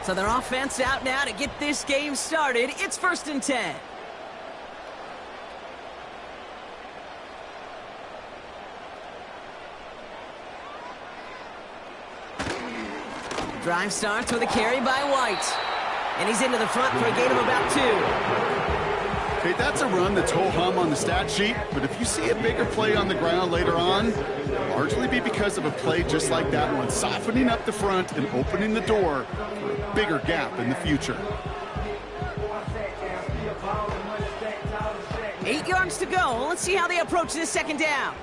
So their offense out now to get this game started. It's 1st and 10. Drive starts with a carry by White. And he's into the front for a gain of about 2. Okay, that's a run that's ho-hum on the stat sheet, but if you see a bigger play on the ground later on, it'll largely be because of a play just like that one, softening up the front and opening the door for a bigger gap in the future. 8 yards to go. Let's see how they approach this 2nd down.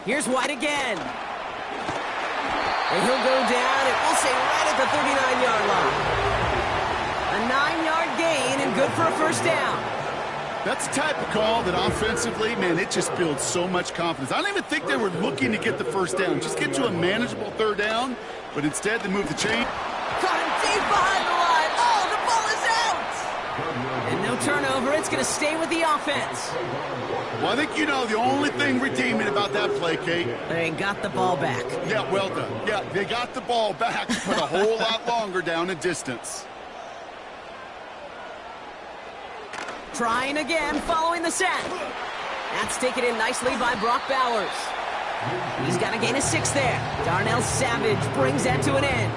Here's White again. And he'll go down, and we'll say right at the 39-yard line. A 9-yard gain and good for a 1st down. That's the type of call that offensively, man, it just builds so much confidence. I don't even think they were looking to get the 1st down. Just get to a manageable 3rd down, but instead they move the chain. Caught him deep behind the line. Oh, the ball is out! And no turnover. It's going to stay with the offense. Well, I think you know the only thing redeeming about that play, Kate. They got the ball back. Yeah, well done. Yeah, they got the ball back, but a whole lot longer down in distance. Trying again, following the sack. That's taken in nicely by Brock Bowers. He's got a gain of 6 there. Darnell Savage brings that to an end.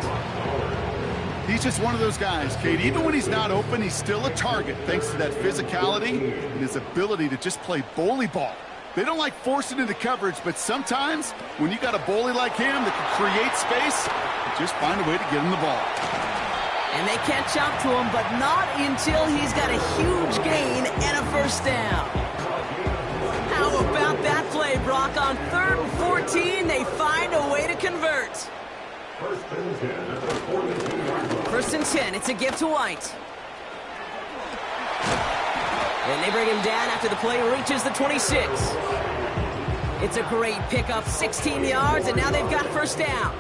He's just one of those guys, Kate. Even when he's not open, he's still a target thanks to that physicality and his ability to just play bully ball. They don't like forcing into coverage, but sometimes when you got a bully like him that can create space, you just find a way to get him the ball. And they catch up to him, but not until he's got a huge gain and a 1st down. How about that play, Brock? On 3rd and 14, they find a way to convert. 1st and 10, it's a give to White. And they bring him down after the play reaches the 26. It's a great pickup, 16 yards, and now they've got 1st down.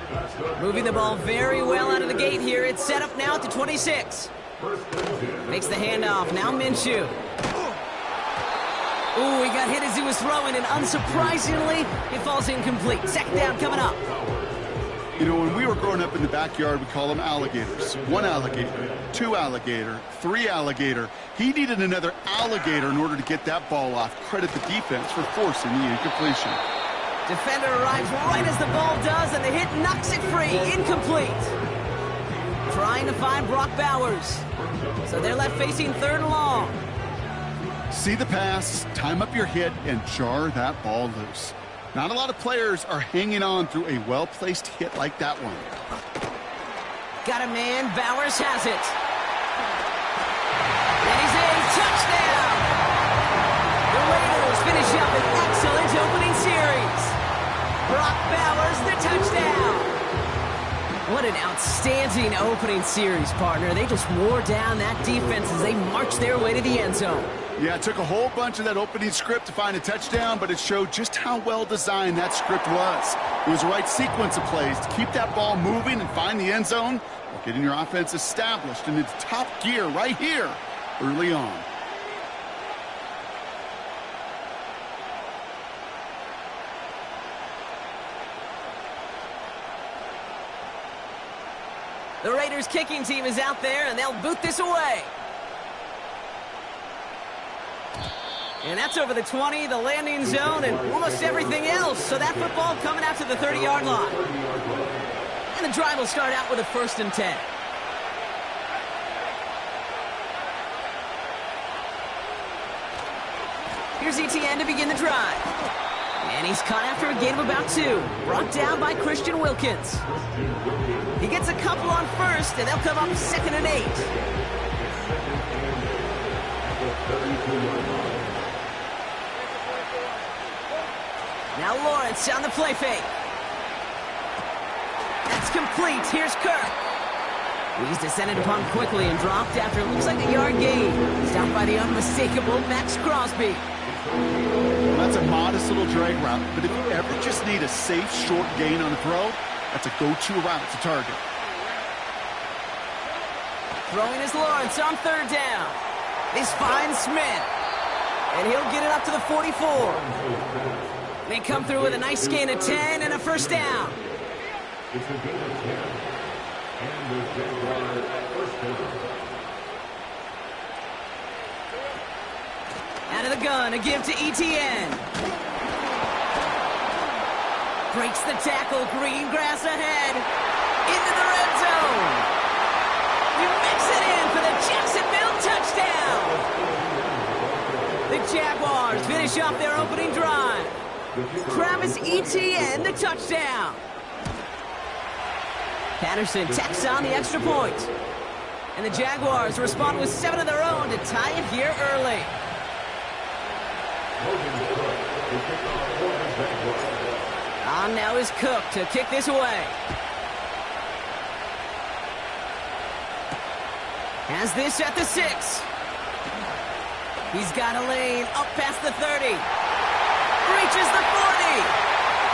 Moving the ball very well out of the gate here. It's set up now at the 26. Makes the handoff, now Minshew. Ooh, he got hit as he was throwing, and unsurprisingly, it falls incomplete. 2nd down coming up. You know, when we were growing up in the backyard, we call them alligators. 1 alligator, 2 alligator, 3 alligator. He needed another alligator in order to get that ball off. Credit the defense for forcing the incompletion. Defender arrives right as the ball does, and the hit knocks it free. Incomplete. Trying to find Brock Bowers. So they're left facing 3rd and long. See the pass, time up your hit, and jar that ball loose. Not a lot of players are hanging on through a well-placed hit like that one. Got a man. Bowers has it. And he's in. Touchdown! The Raiders finish up an excellent opening series. Brock Bowers, the touchdown. What an outstanding opening series, partner. They just wore down that defense as they marched their way to the end zone. Yeah, it took a whole bunch of that opening script to find a touchdown, but it showed just how well designed that script was. It was the right sequence of plays to keep that ball moving and find the end zone while getting your offense established in its top gear right here early on. The Raiders kicking team is out there, and they'll boot this away. And that's over the 20, the landing zone, and almost everything else. So that football coming out to the 30-yard line. And the drive will start out with a 1st and 10. Here's ETN to begin the drive. And he's caught after a gain of about 2. Brought down by Christian Wilkins. He gets a couple on 1st, and they'll come up 2nd and 8. Now Lawrence on the play fake. That's complete. Here's Kirk. He's descended upon quickly and dropped after it looks like a yard gain. Stopped by the unmistakable Max Crosby. That's a modest little drag route, but if you ever just need a safe, short gain on a throw, that's a go-to route to target. Throwing is Lawrence on 3rd down. This finds Smith. And he'll get it up to the 44. They come through with a nice gain of 10 and a first down. It's a gain of 10. And the Jaguars at first down. Out of the gun, a give to Etienne. Breaks the tackle, green grass ahead. Into the red zone. You mix it in for the Jacksonville touchdown. The Jaguars finish off their opening drive. Travis Etienne, the touchdown. Patterson tacks on the extra point. And the Jaguars respond with 7 of their own to tie it here early. On now is Cook to kick this away. Has this at the 6. He's got a lane up past the 30. Reaches the 40.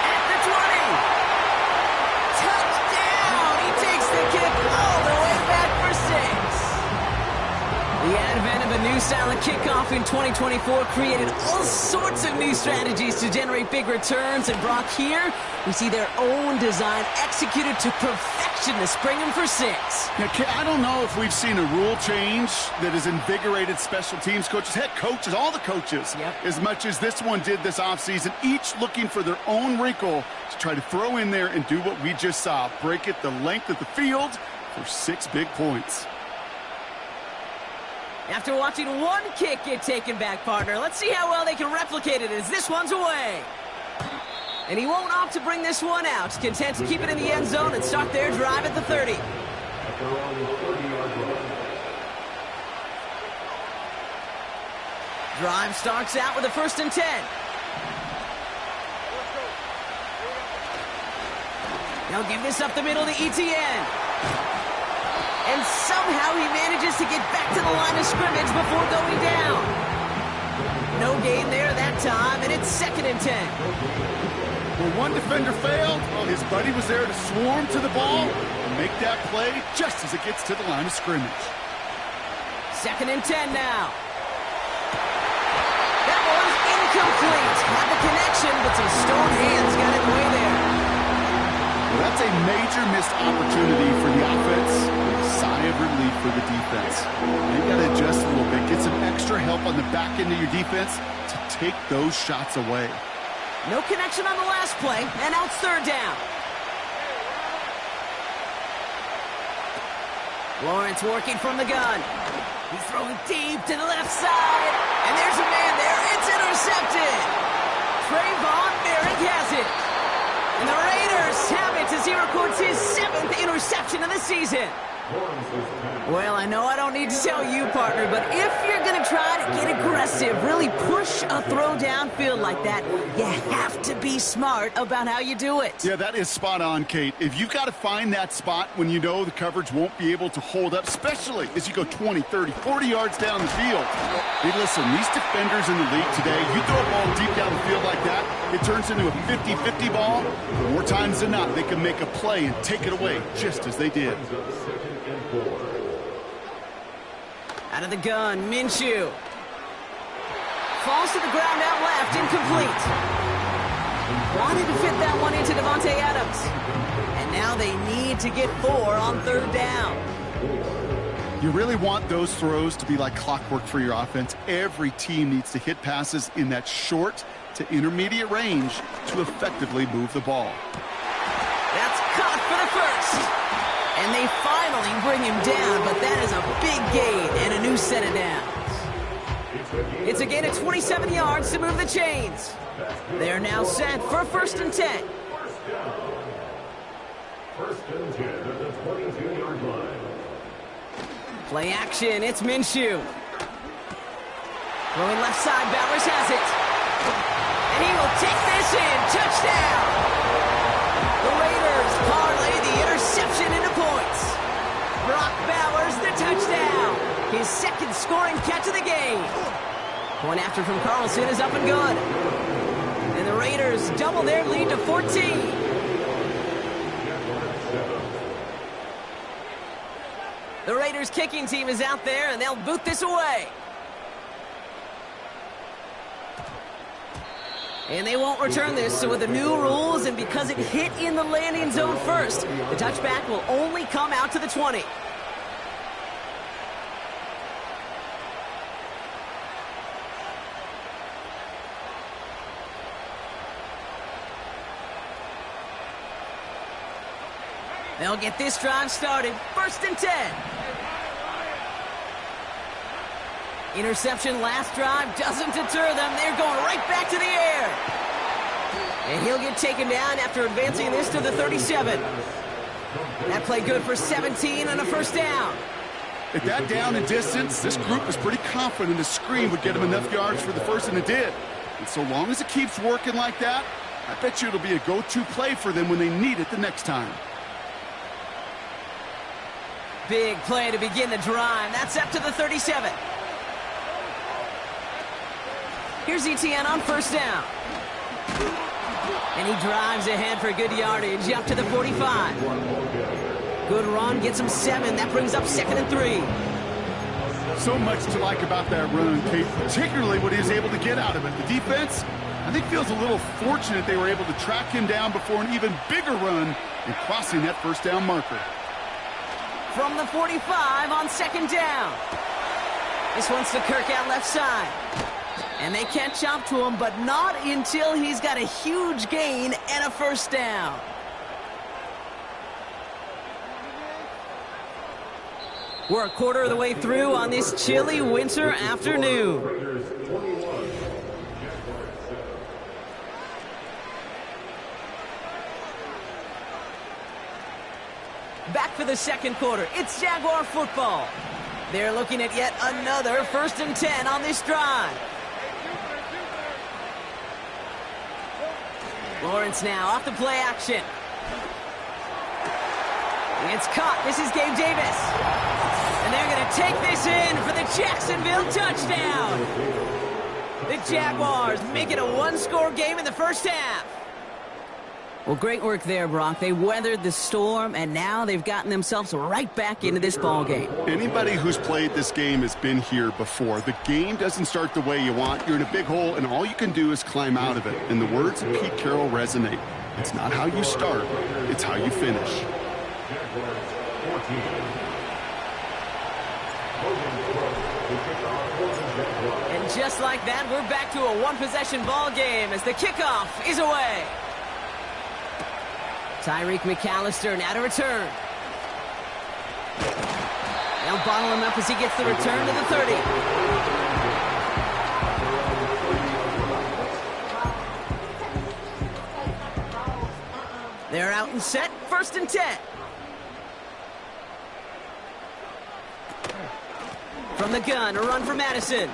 At the 20. Touchdown! He takes the kick all the way back for 6. The advent of a new style of kickoff in 2024 created all sorts of new strategies to generate big returns. And Brock, here we see their own design executed to perfection to spring them for 6. Yeah, I don't know if we've seen a rule change that has invigorated special teams coaches, head coaches, all the coaches, as much as this one did this offseason, each looking for their own wrinkle to try to throw in there and do what we just saw, break it the length of the field for 6 big points. After watching one kick get taken back, partner, let's see how well they can replicate it as this one's away. And he won't opt to bring this one out. Content to keep it in the end zone and start their drive at the 30. Drive starts out with a 1st and 10. Now give this up the middle to Etienne. And somehow he manages to get back to the line of scrimmage before going down. No gain there that time, and it's 2nd and 10. Well, one defender failed. Well, his buddy was there to swarm to the ball and make that play just as it gets to the line of scrimmage. 2nd and 10 now. That one's incomplete. Had the connection, but some stone hands got in the way there. Well, that's a major missed opportunity for the offense. A sigh of relief for the defense. They've got to adjust a little bit, get some extra help on the back end of your defense to take those shots away. No connection on the last play, and now it's 3rd down. Lawrence working from the gun. He's throwing deep to the left side, and there's a man there. It's intercepted. Trayvon Merrick has it. And the Raiders have it as he records his 7th interception of the season. Well, I know I don't need to tell you, partner, but if you're going to try to get aggressive, really push a throw downfield like that, you have to be smart about how you do it. Yeah, that is spot on, Kate. If you've got to find that spot when you know the coverage won't be able to hold up, especially as you go 20, 30, 40 yards down the field. Hey, listen, these defenders in the league today, you throw a ball deep down the field like that, it turns into a 50-50 ball. More times than not, they can make a play and take it away just as they did. Out of the gun, Minshew. Falls to the ground out left, incomplete. Wanted to fit that one into Devontae Adams. And now they need to get 4 on 3rd down. You really want those throws to be like clockwork for your offense. Every team needs to hit passes in that short to intermediate range to effectively move the ball. That's caught for the 1st. And they finally bring him down, but that is a big gain and a new set of downs. It's a gain of 27 yards to move the chains. They're now set for 1st and 10. 1st and 10 at the 22-yard line. Play action, it's Minshew. Throwing left side, Bowers has it. And he will take this in. Touchdown! The Raiders parlay the interception into points. Brock Bowers, the touchdown. His 2nd scoring catch of the game. Point after from Carlson is up and good. And the Raiders double their lead to 14. The Raiders kicking team is out there, and they'll boot this away. And they won't return this, so with the new rules and because it hit in the landing zone first, the touchback will only come out to the 20. They'll get this drive started. 1st and 10. Interception last drive doesn't deter them. They're going right back to the air. And he'll get taken down after advancing this to the 37. That play good for 17 and a 1st down. At that down and distance, this group was pretty confident a screen would get them enough yards for the first, and it did. And so long as it keeps working like that, I bet you it'll be a go-to play for them when they need it the next time. Big play to begin the drive. That's up to the 37. Here's Ncaa on 1st down. And he drives ahead for good yardage up to the 45. Good run, gets him 7. That brings up 2nd and 3. So much to like about that run, Kate, particularly what he was able to get out of it. The defense, I think, feels a little fortunate they were able to track him down before an even bigger run and crossing that 1st down marker. From the 45 on 2nd down. This one's to Kirk out left side. And they catch up to him, but not until he's got a huge gain and a 1st down. We're a quarter of the way through on this chilly winter afternoon. Back for the 2nd quarter. It's Jaguar football. They're looking at yet another 1st and 10 on this drive. Lawrence now off the play action. It's caught. This is Gabe Davis. And they're going to take this in for the Jacksonville touchdown. The Jaguars make it a 1-score game in the 1st half. Well, great work there, Brock. They weathered the storm, and now they've gotten themselves right back into this ball game. Anybody who's played this game has been here before. The game doesn't start the way you want. You're in a big hole, and all you can do is climb out of it. And the words of Pete Carroll resonate. It's not how you start, it's how you finish. And just like that, we're back to a one-possession ball game as the kickoff is away. Tyreek McAllister now to return. They'll bottle him up as he gets the return to the 30. They're out and set. 1st and 10. From the gun, a run for Madison.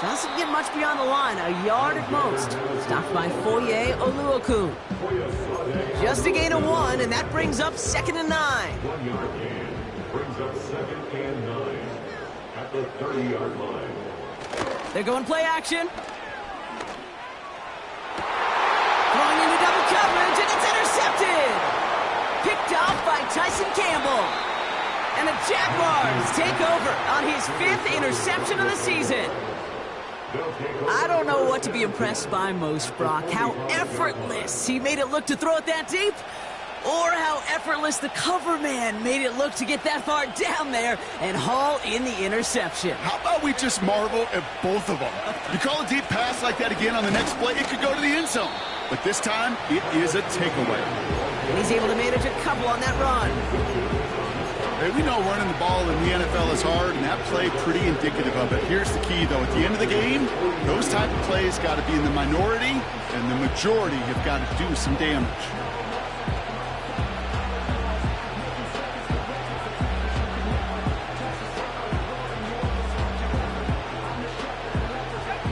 Doesn't get much beyond the line, a yard at most. Stopped by Foye Oluokun. Just a gain of 1, and that brings up 2nd and 9. 1-yard gain brings up 2nd and 9 at the 30-yard line. They're going play action. Throwing into double coverage, and it's intercepted. Picked off by Tyson Campbell. And the Jaguars take over on his 5th interception of the season. I don't know what to be impressed by most, Brock. How effortless he made it look to throw it that deep, or how effortless the cover man made it look to get that far down there and haul in the interception. How about we just marvel at both of them? You call a deep pass like that again on the next play, it could go to the end zone. But this time, it is a takeaway. And he's able to manage a couple on that run. Hey, we know running the ball in the NFL is hard, and that play pretty indicative of it. Here's the key, though. At the end of the game, those type of plays got to be in the minority, and the majority have got to do some damage.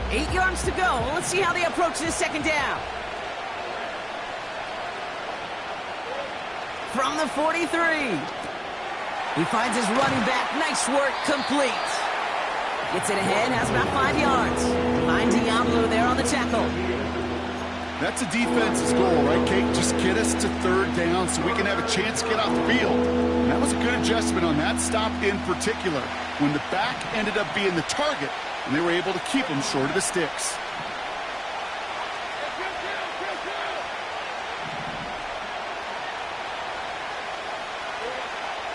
Eight yards to go. Let's see how they approach this 2nd down. From the 43. He finds his running back. Nice work. Complete. Gets it ahead. Has about 5 yards. Finds Diablo there on the tackle. That's a defense's goal, right, Kate? Just get us to 3rd down so we can have a chance to get off the field. And that was a good adjustment on that stop in particular, when the back ended up being the target, and they were able to keep him short of the sticks.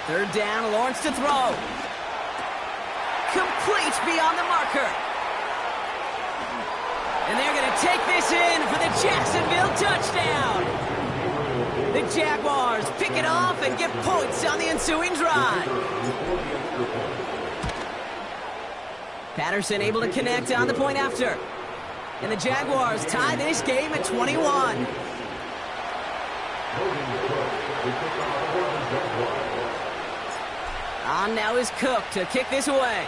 Third down, Lawrence to throw. Complete beyond the marker. And they're going to take this in for the Jacksonville touchdown. The Jaguars pick it off and get points on the ensuing drive. Patterson able to connect on the point after. And the Jaguars tie this game at 21. On now is Cook to kick this away.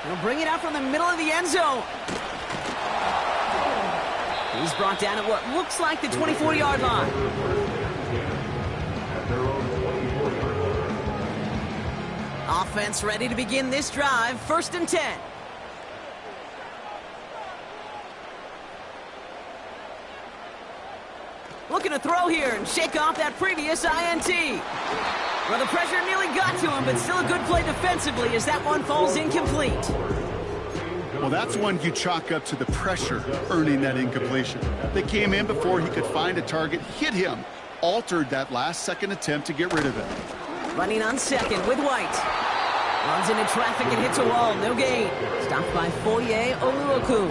He'll bring it out from the middle of the end zone. He's brought down at what looks like the 24-yard line. Offense ready to begin this drive. 1st and 10. Looking to throw here and shake off that previous INT. Well, the pressure nearly got to him, but still a good play defensively as that one falls incomplete. Well, that's one you chalk up to the pressure earning that incompletion. They came in before he could find a target, hit him, altered that last-second attempt to get rid of it. Running on second with White. Runs into traffic and hits a wall. No gain. Stopped by Foye Oluokun.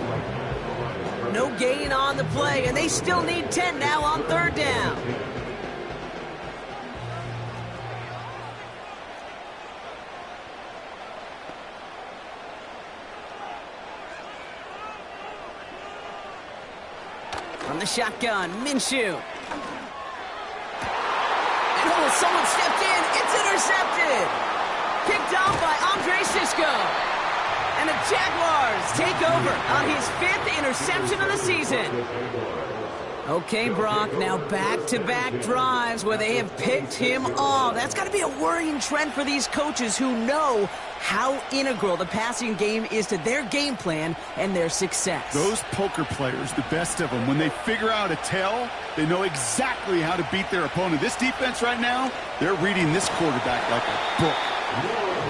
No gain on the play, and they still need 10 now on 3rd down. From the shotgun, Minshew. And oh, someone stepped in. It's intercepted. Picked off by Andre Sisco. And the Jaguars take over on his 5th interception of the season. Okay, Brock, now back-to-back drives where they have picked him off. That's got to be a worrying trend for these coaches who know how integral the passing game is to their game plan and their success. Those poker players, the best of them, when they figure out a tell, they know exactly how to beat their opponent. This defense right now, they're reading this quarterback like a book.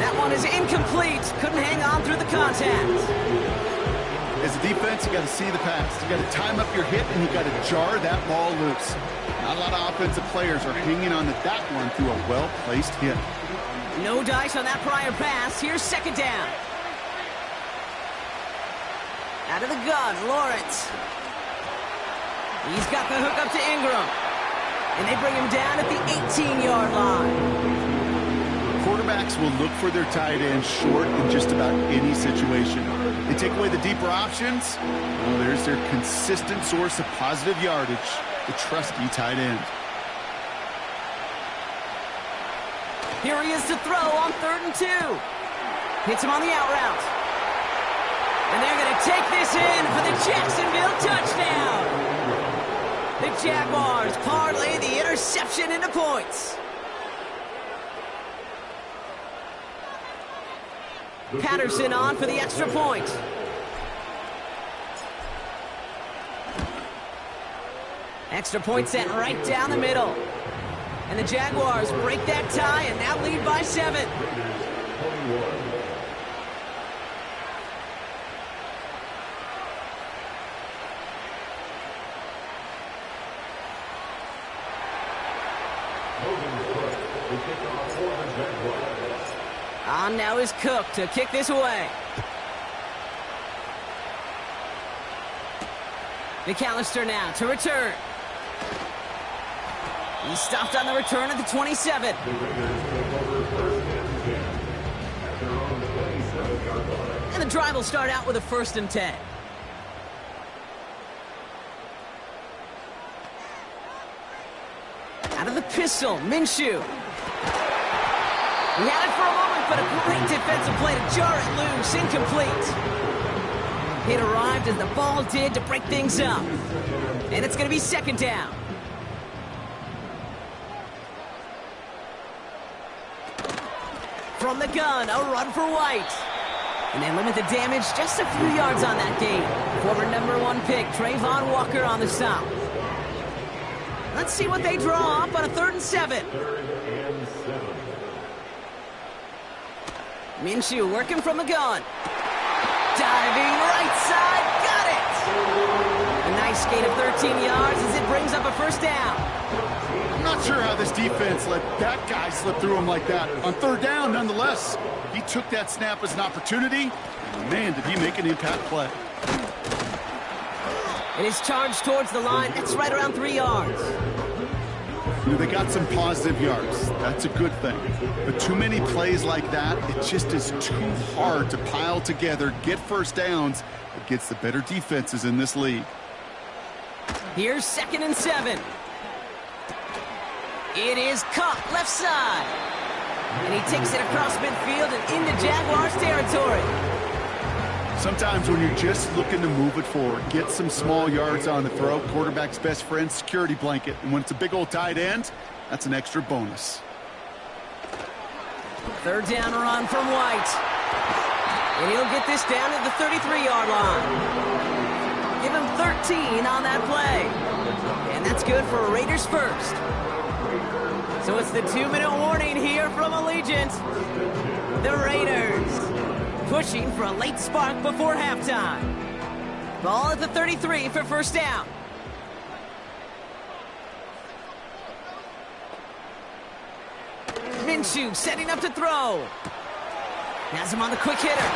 That one is incomplete. Couldn't hang on through the contact. As a defense, you got to see the pass. You got to time up your hit, and you got to jar that ball loose. Not a lot of offensive players are hanging on to that one through a well-placed hit. No dice on that prior pass. Here's 2nd down. Out of the gun, Lawrence. He's got the hook up to Ingram. And they bring him down at the 18-yard line. Quarterbacks will look for their tight end short in just about any situation. They take away the deeper options. Well, there's their consistent source of positive yardage, the trusty tight end. Here he is to throw on 3rd and 2. Hits him on the out route. And they're going to take this in for the Jacksonville touchdown. The Jaguars parlay the interception into points. Patterson on for the extra point. Extra point sent right down the middle. And the Jaguars break that tie and now lead by 7. On now is Cook to kick this away. McAllister now to return. He stopped on the return at the 27. And the drive will start out with a 1st and 10. Out of the pistol, Minshew. He had it for a moment, but a great defensive play to jar it loose. Incomplete. It arrived as the ball did to break things up. And it's going to be 2nd down. From the gun, a run for White. And they limit the damage just a few yards on that game. Former #1 pick, Trayvon Walker on the stop. Let's see what they draw up on a 3rd and 7. Minshew working from the gun. Diving right side, got it! A nice gain of 13 yards as it brings up a first down. I'm not sure how this defense let that guy slip through him like that. On third down, nonetheless, he took that snap as an opportunity. And man, did he make an impact play. It is charged towards the line. That's right around 3 yards. You know, they got some positive yards. That's a good thing. But too many plays like that, it just is too hard to pile together, get first downs against the better defenses in this league. Here's 2nd and 7. It is caught left side. And he takes it across midfield and into Jaguars territory. Sometimes when you're just looking to move it forward, get some small yards on the throw, quarterback's best friend, security blanket. And when it's a big old tight end, that's an extra bonus. Third down run from White. And he'll get this down at the 33-yard line. Give him 13 on that play. And that's good for a Raiders first. So it's the 2-minute warning here from Allegiant. The Raiders pushing for a late spark before halftime. Ball at the 33 for first down. Minshew setting up to throw. Has him on the quick hitter.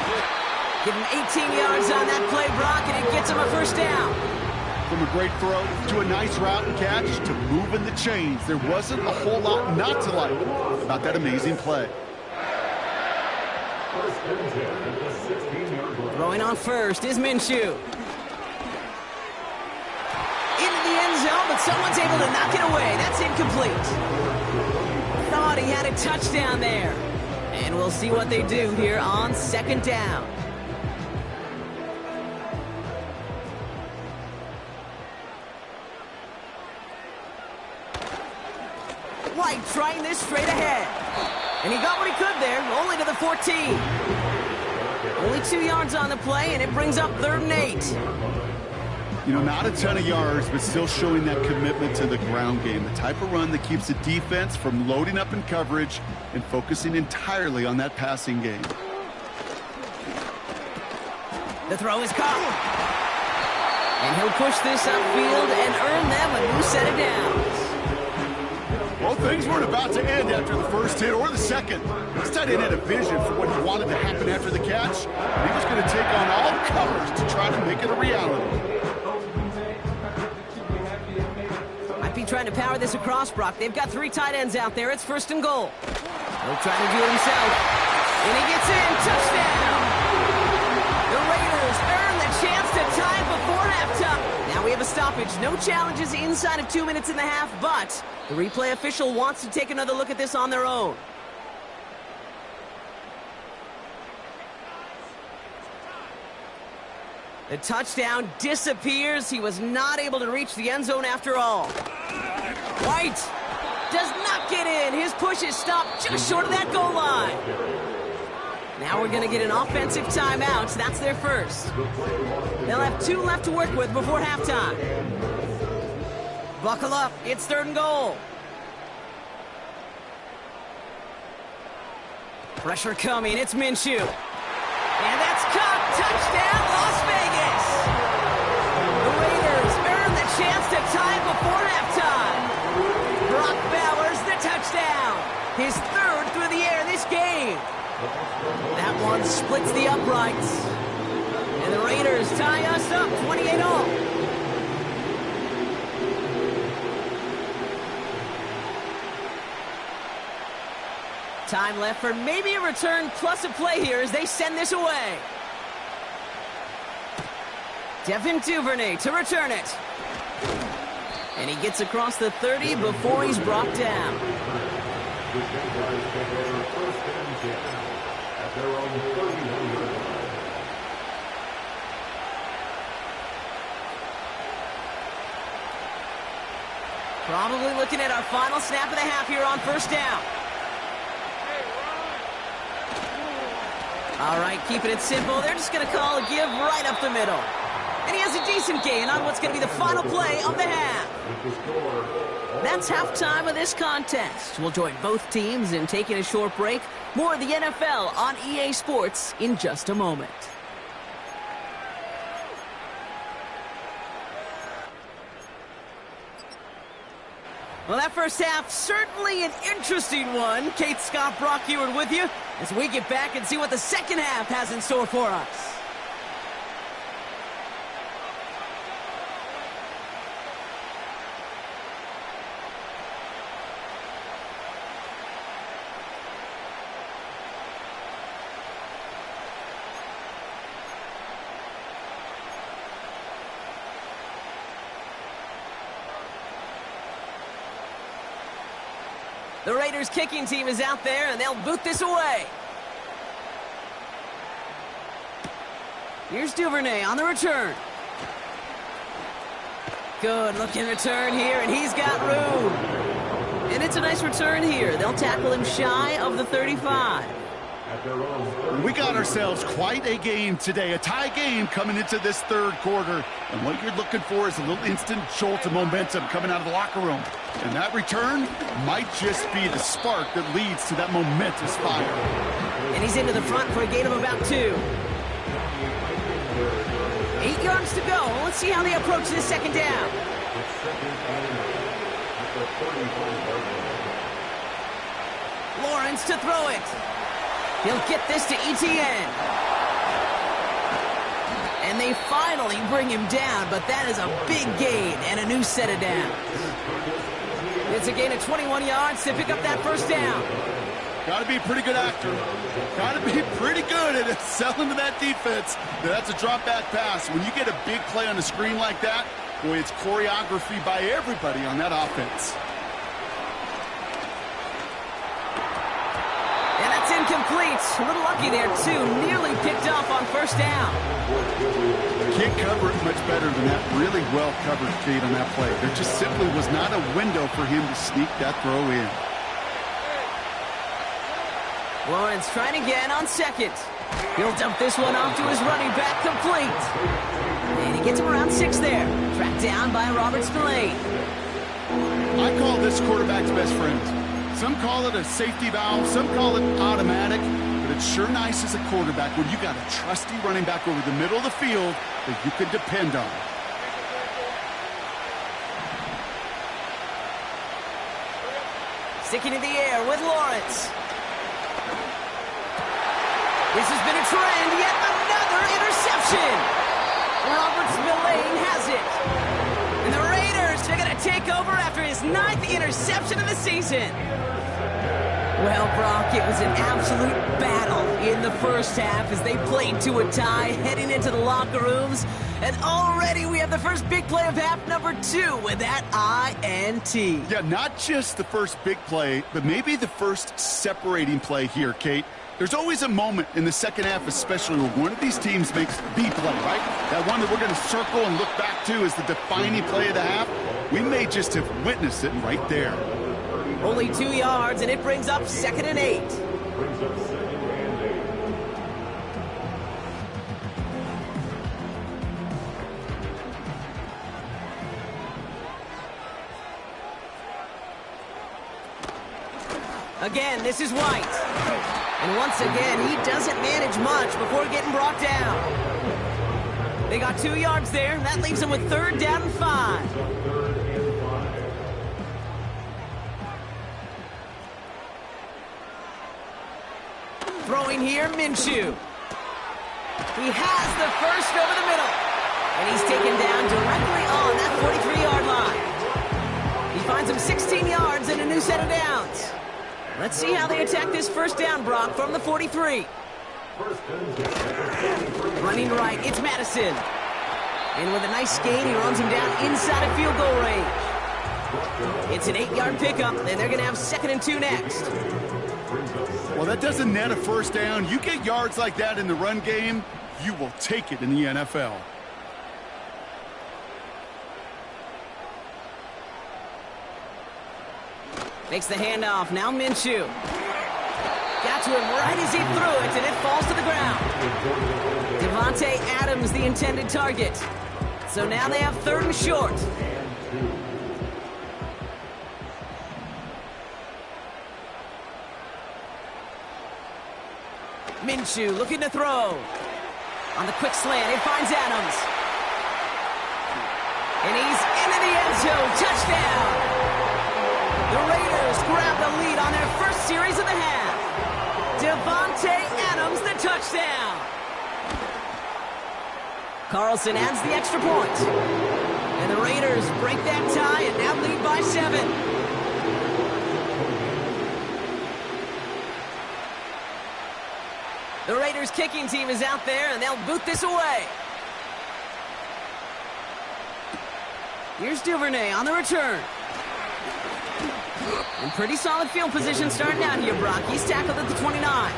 Give him 18 yards on that play, Brock, and it gets him a first down. From a great throw to a nice route and catch to moving the chains, there wasn't a whole lot not to like about that amazing play. Throwing on first is Minshew. Into the end zone, but someone's able to knock it away. That's incomplete. Thought he had a touchdown there. And we'll see what they do here on 2nd down. White trying this straight ahead. And he got what he could there, only to the 14. Only 2 yards on the play, and it brings up 3rd and 8. You know, not a ton of yards, but still showing that commitment to the ground game. The type of run that keeps the defense from loading up in coverage and focusing entirely on that passing game. The throw is caught. And he'll push this upfield and earn them a new set of downs. Well, things weren't about to end after the first hit or the second. This tight end had a vision for what he wanted to happen after the catch. And he was going to take on all comers to try to make it a reality. Might be trying to power this across, Brock. They've got 3 tight ends out there. It's 1st and goal. He'll try to do it himself. And he gets in. Touchdown! The Raiders earn the chance to tie before halftime. Now we have a stoppage. No challenges inside of 2 minutes and a half, but the replay official wants to take another look at this on their own. The touchdown disappears. He was not able to reach the end zone after all. White does not get in. His push is stopped just short of that goal line. Now we're going to get an offensive timeout. That's their first. They'll have 2 left to work with before halftime. Buckle up. It's 3rd and goal. Pressure coming. It's Minshew. And that's caught. Touchdown, Las Vegas. The Raiders earn the chance to tie before halftime. Brock Bowers, the touchdown. His 3rd through the air this game. That one splits the uprights. And the Raiders tie us up 28-all. Time left for maybe a return plus a play here as they send this away. Devin Duvernay to return it. And he gets across the 30 before he's brought down. Probably looking at our final snap of the half here on 1st down. All right, keeping it simple. They're just going to call a give right up the middle. And he has a decent gain on what's going to be the final play of the half. That's halftime of this contest. We'll join both teams in taking a short break. More of the NFL on EA Sports in just a moment. Well, that first half, certainly an interesting one. Kate, Scott, Brock Ewart with you as we get back and see what the second half has in store for us. The Raiders kicking team is out there, and they'll boot this away. Here's Duvernay on the return. Good looking return here, and he's got room. And it's a nice return here. They'll tackle him shy of the 35. We got ourselves quite a game today, a tie game coming into this third quarter. And what you're looking for is a little instant jolt of momentum coming out of the locker room. And that return might just be the spark that leads to that momentous fire. And he's into the front for a gain of about 2. 8 yards to go. Let's see how they approach this second down. Lawrence to throw it. He'll get this to Etienne. And they finally bring him down, but that is a big gain and a new set of downs. It's a gain of 21 yards to pick up that first down. Got to be a pretty good actor. Got to be pretty good at selling to that defense. That's a drop back pass. When you get a big play on the screen like that, boy, it's choreography by everybody on that offense. And that's incomplete. A little lucky there, too. Nearly picked off on first down. Can't cover it much better than that. Really well covered, Kate, on that play. There just simply was not a window for him to sneak that throw in. Lawrence trying again on second. He'll dump this one off to his running back, complete. And he gets him around 6 there. Tracked down by Robert Spillane. I call this quarterback's best friend. Some call it a safety valve, some call it automatic, but it's sure nice as a quarterback when you got a trusty running back over the middle of the field that you can depend on. Sticking in the air with Lawrence. This has been a trend, yet another interception. Robert Spillane has it. And the Raiders are going to take over after his 9th interception of the season. Well, Brock, it was an absolute battle in the first half as they played to a tie, heading into the locker rooms. And already we have the first big play of half number 2 with that INT. Yeah, not just the first big play, but maybe the first separating play here, Kate. There's always a moment in the second half, especially when one of these teams makes the play, right? That one that we're going to circle and look back to as the defining play of the half. We may just have witnessed it right there. Only 2 yards, and it brings up 2nd and 8. Again, this is White. And once again, he doesn't manage much before getting brought down. They got 2 yards there, and that leaves them with 3rd down and 5. Throwing here, Minshew. He has the first over the middle. And he's taken down directly on that 43-yard line. He finds him 16 yards and a new set of downs. Let's see how they attack this first down, Brock, from the 43. Running right, it's Madison. And with a nice gain, he runs him down inside of field goal range. It's an 8-yard pickup, and they're going to have 2nd and 2 next. Well, that doesn't net a first down. You get yards like that in the run game, you will take it in the NFL. Makes the handoff. Now Minshew. Got to him right as he threw it, and it falls to the ground. Devontae Adams, the intended target. So now they have 3rd and short. Minshew looking to throw. On the quick slant, it finds Adams. And he's into the end zone. Touchdown. Raiders grab the lead on their first series of the half. Devontae Adams, the touchdown. Carlson adds the extra point. And the Raiders break that tie and now lead by 7. The Raiders kicking team is out there, and they'll boot this away. Here's Duvernay on the return. In pretty solid field position starting out here, Brock. He's tackled at the 29.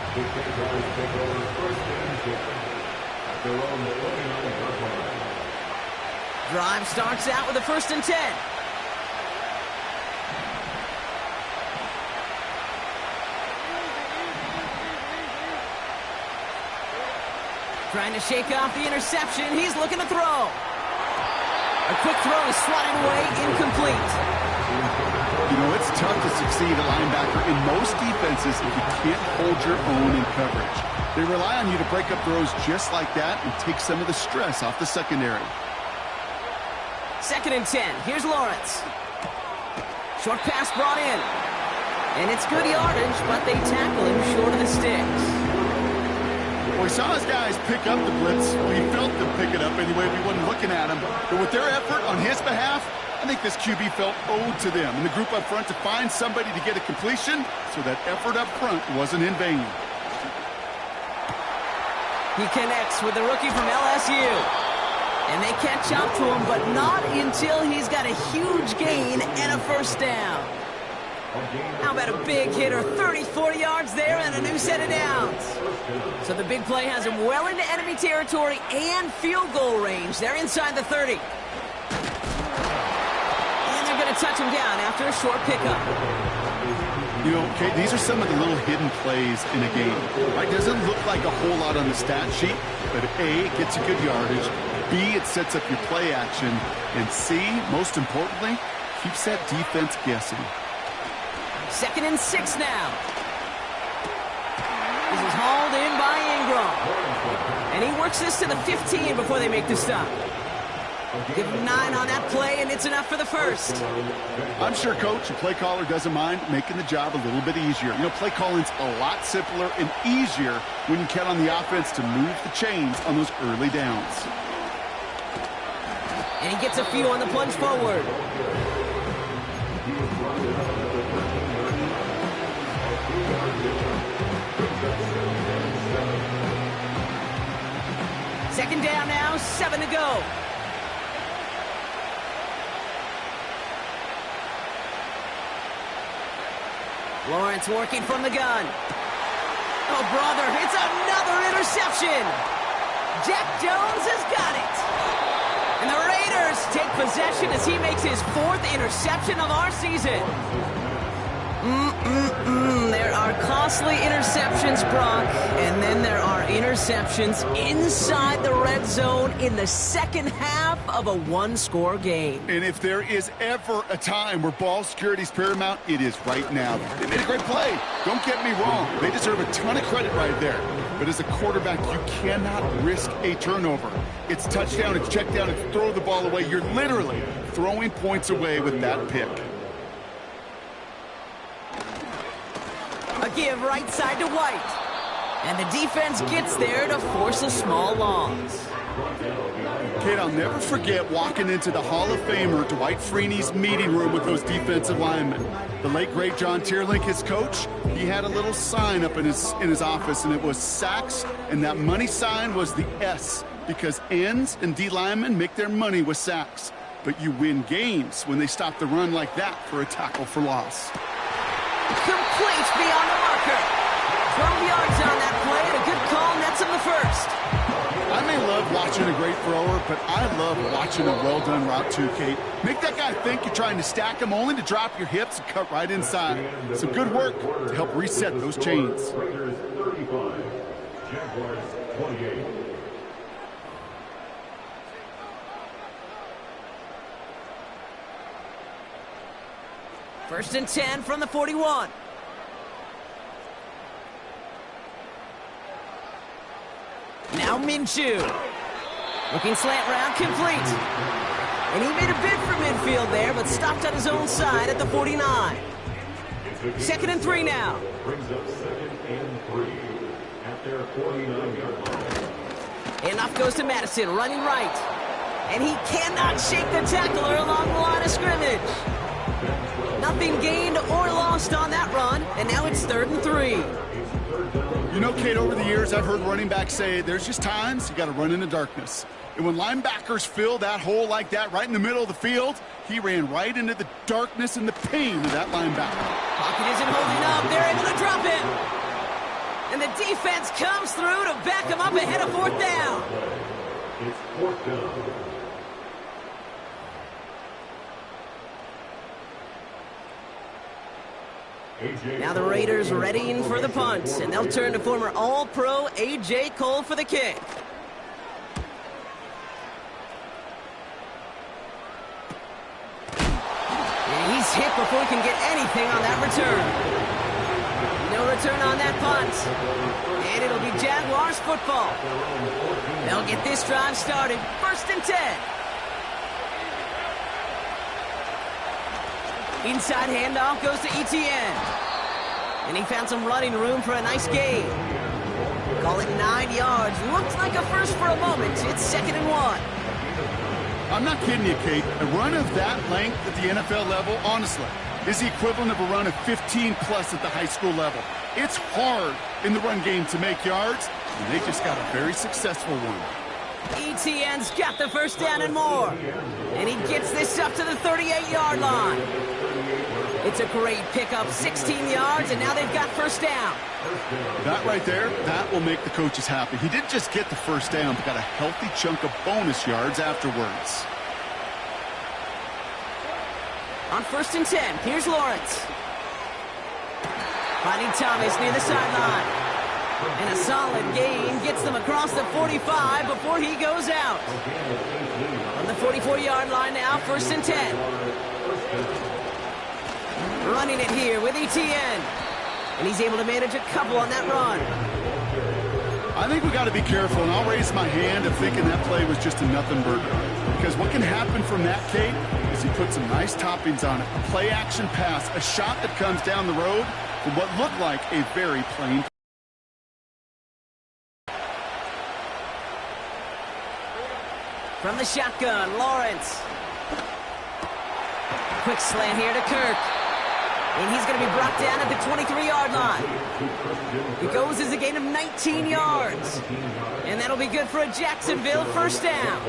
Drive starts out with a 1st and 10. Trying to shake off the interception. He's looking to throw. A quick throw is swatted away, incomplete. You know, it's tough to succeed at linebacker in most defenses if you can't hold your own in coverage. They rely on you to break up throws just like that and take some of the stress off the secondary. 2nd and 10. Here's Lawrence. Short pass brought in. And it's good yardage, but they tackle him short of the sticks. Well, we saw his guys pick up the blitz. Well, he felt them pick it up anyway if he wasn't looking at him. But with their effort on his behalf, I think this QB felt owed to them and the group up front to find somebody to get a completion, so that effort up front wasn't in vain. He connects with the rookie from LSU. And they catch up to him, but not until he's got a huge gain and a 1st down. How about a big hitter, 30, 40 yards there and a new set of downs. So the big play has him well into enemy territory and field goal range. They're inside the 30. And they're going to touch him down after a short pickup. You know, Kate, these are some of the little hidden plays in a game. Right? Doesn't look like a whole lot on the stat sheet, but A, it gets a good yardage. B, it sets up your play action. And C, most importantly, keeps that defense guessing. 2nd and 6 now. This is hauled in by Ingram. And he works this to the 15 before they make the stop. Give him 9 on that play, and it's enough for the 1st. I'm sure, Coach, the play caller doesn't mind making the job a little bit easier. You know, play calling's a lot simpler and easier when you count on the offense to move the chains on those early downs. And he gets a few on the plunge forward. Second down now, 7 to go. Lawrence working from the gun. Oh, brother, it's another interception. Jack Jones has got it. And the Raiders take possession as he makes his 4th interception of our season. There are costly interceptions, Brock, and then there are interceptions inside the red zone in the second half of a 1-score game. And if there is ever a time where ball security is paramount, it is right now. They made a great play. Don't get me wrong. They deserve a ton of credit right there. But as a quarterback, you cannot risk a turnover. It's touchdown, it's check down, it's throw the ball away. You're literally throwing points away with that pick. A give right side to White. And the defense gets there to force a small loss. Kid, I'll never forget walking into the Hall of Famer Dwight Freeney's meeting room with those defensive linemen. The late, great John Tierlink, his coach, he had a little sign up in his office, and it was sacks, and that money sign was the S, because ends and D linemen make their money with sacks. But you win games when they stop the run like that for a tackle for loss. Complete beyond the marker. 12 yards on that play, and a good call nets him the 1st. I may love watching a great thrower, but I love watching a well-done route too, Kate. Make that guy think you're trying to stack him only to drop your hips and cut right inside. Some good work to help reset those chains. Raiders 35, Jaguars 28. First and 10 from the 41. Now Ncaa. Looking slant route, complete. And he made a bid for midfield there, but stopped on his own side at the 49. Second and 3 now. Brings up 2nd and 3 at their 49-yard line. Handoff goes to Madison, running right. And he cannot shake the tackler along the line of scrimmage. Nothing gained or lost on that run, and now it's 3rd and 3. You know, Kate, over the years, I've heard running backs say there's just times you got to run in the darkness. And when linebackers fill that hole like that right in the middle of the field, he ran right into the darkness and the pain of that linebacker. Pocket isn't holding up. They're able to drop it. And the defense comes through to back him up ahead of 4th down. It's 4th down. Now the Raiders readying for the punt, and they'll turn to former All-Pro A.J. Cole for the kick. And he's hit before he can get anything on that return. No return on that punt. And it'll be Jaguars football. They'll get this drive started. 1st and 10. Inside handoff goes to Etienne. And he found some running room for a nice gain. Call it 9 yards. Looks like a first for a moment. It's 2nd and 1. I'm not kidding you, Kate. A run of that length at the NFL level, honestly, is the equivalent of a run of 15-plus at the high school level. It's hard in the run game to make yards, and they just got a very successful one. Etienne's got the 1st down and more. And he gets this up to the 38-yard line. It's a great pickup, 16 yards, and now they've got 1st down. That right there, that will make the coaches happy. He didn't just get the 1st down, but got a healthy chunk of bonus yards afterwards. On 1st and 10, here's Lawrence. Finding Thomas near the sideline. And a solid gain gets them across the 45 before he goes out. On the 44-yard line now, 1st and 10. Running it here with Etienne. And he's able to manage a couple on that run. I think we got to be careful, and I'll raise my hand of thinking that play was just a nothing burger. Because what can happen from that, Kate, is he put some nice toppings on it. A play-action pass, a shot that comes down the road from what looked like a very plain. From the shotgun, Lawrence. Quick slant here to Kirk. And he's going to be brought down at the 23-yard line. He goes as a gain of 19 yards. And that'll be good for a Jacksonville 1st down.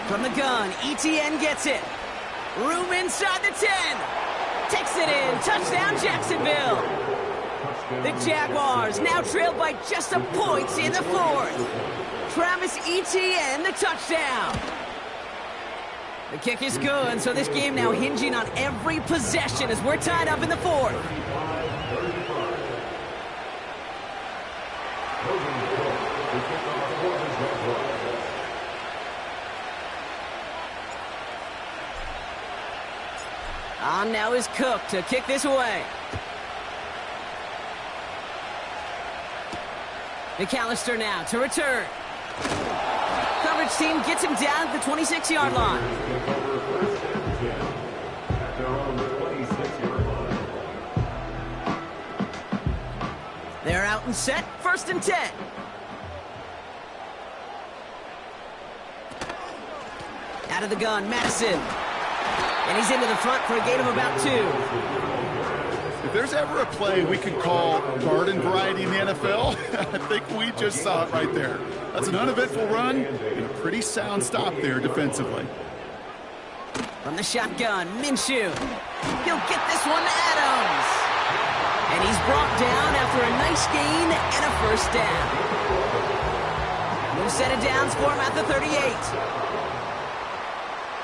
From the gun, Etienne gets it. Room inside the 10. Takes it in. Touchdown, Jacksonville. The Jaguars now trailed by just a point in the 4th. Travis Etienne, the touchdown. The kick is good, so this game now hinging on every possession as we're tied up in the 4th. On now is Cook to kick this away. McAllister now to return. Coverage team gets him down at the 26-yard line. They're out and set. 1st and 10. Out of the gun, Madison. And he's into the front for a gain of about 2. If there's ever a play we could call garden variety in the NFL, I think we just saw it right there. That's an uneventful run and a pretty sound stop there defensively. From the shotgun, Minshew. He'll get this one to Adams. And he's brought down after a nice gain and a 1st down. New set of downs for him at the 38.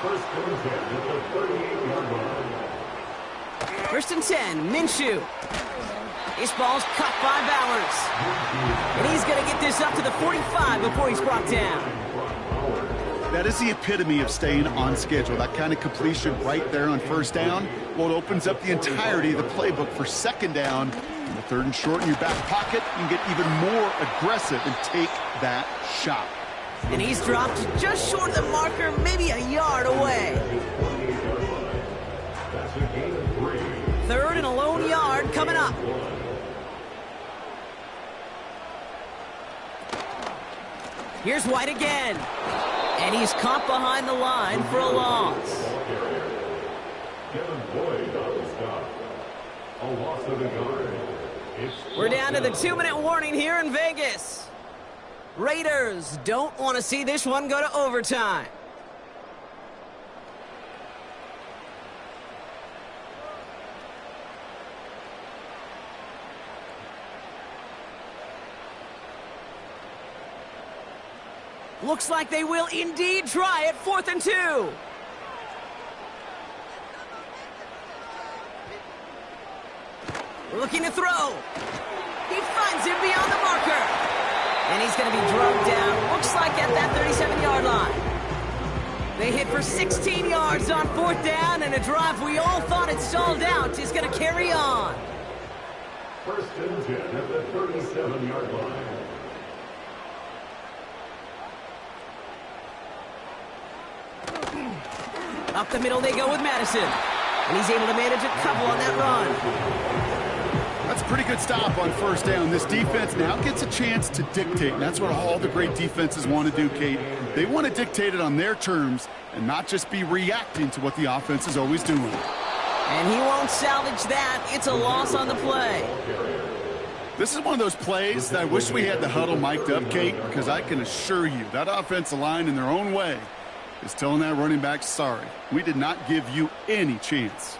First and 10 at the 38-yard line. 1st and 10, Minshew. This ball's cut by Bowers. And he's going to get this up to the 45 before he's brought down. That is the epitome of staying on schedule. That kind of completion right there on 1st down. Well, it opens up the entirety of the playbook for 2nd down. In the 3rd and short in your back pocket, you can get even more aggressive and take that shot. And he's dropped just short of the marker, maybe a yard away. That's a gain of 3. Third and a lone yard coming up. Here's White again. And he's caught behind the line for a loss. Kevin Boyd on the stop. A loss of a yard. We're down to the 2-minute warning here in Vegas. Raiders don't want to see this one go to overtime. Looks like they will indeed try it. 4th and 2. Looking to throw. He finds him beyond the marker. And he's going to be drugged down. Looks like at that 37-yard line. They hit for 16 yards on 4th down, and a drive we all thought had stalled out is going to carry on. 1st and 10 at the 37-yard line. Up the middle they go with Madison. And he's able to manage a couple on that run. That's a pretty good stop on 1st down. This defense now gets a chance to dictate, and that's what all the great defenses want to do, Kate. They want to dictate it on their terms and not just be reacting to what the offense is always doing. And he won't salvage that. It's a loss on the play. This is one of those plays that I wish we had the huddle mic'd up, Kate, because I can assure you that offensive line in their own way is telling that running back, sorry, we did not give you any chance.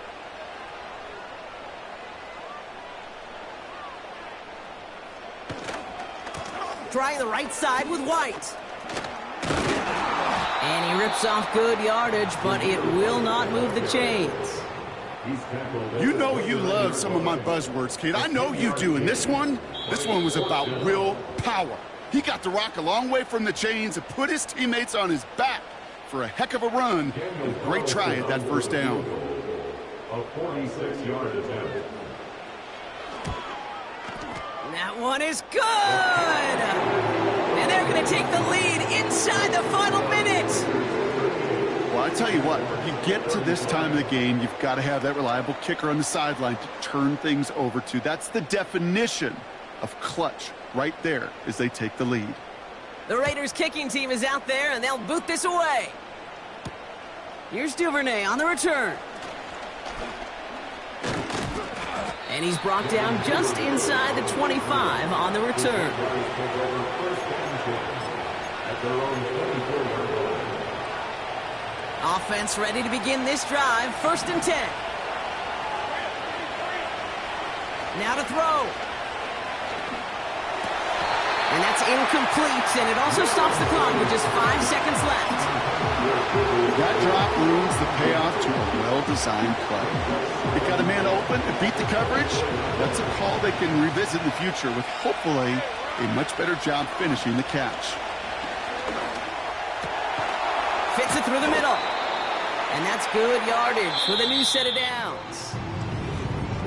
Trying the right side with White. And he rips off good yardage, but it will not move the chains. You know you love some of my buzzwords, Kate. I know you do. And this one was about willpower. He got the rock a long way from the chains and put his teammates on his back for a heck of a run. And a great try at that 1st down. A 46-yard attempt. That one is good! And they're going to take the lead inside the final minute. Well, I tell you what, you get to this time of the game, you've got to have that reliable kicker on the sideline to turn things over to. That's the definition of clutch right there as they take the lead. The Raiders kicking team is out there, and they'll boot this away. Here's Duvernay on the return. And he's brought down just inside the 25 on the return. Offense ready to begin this drive. 1st and 10. Now to throw. And that's incomplete, and it also stops the clock with just 5 seconds left. That drop ruins the payoff to a well-designed play. It got a man open and beat the coverage. That's a call they can revisit in the future with hopefully a much better job finishing the catch. Fits it through the middle. And that's good yardage with a new set of downs.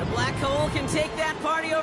The Black Hole can take that party over.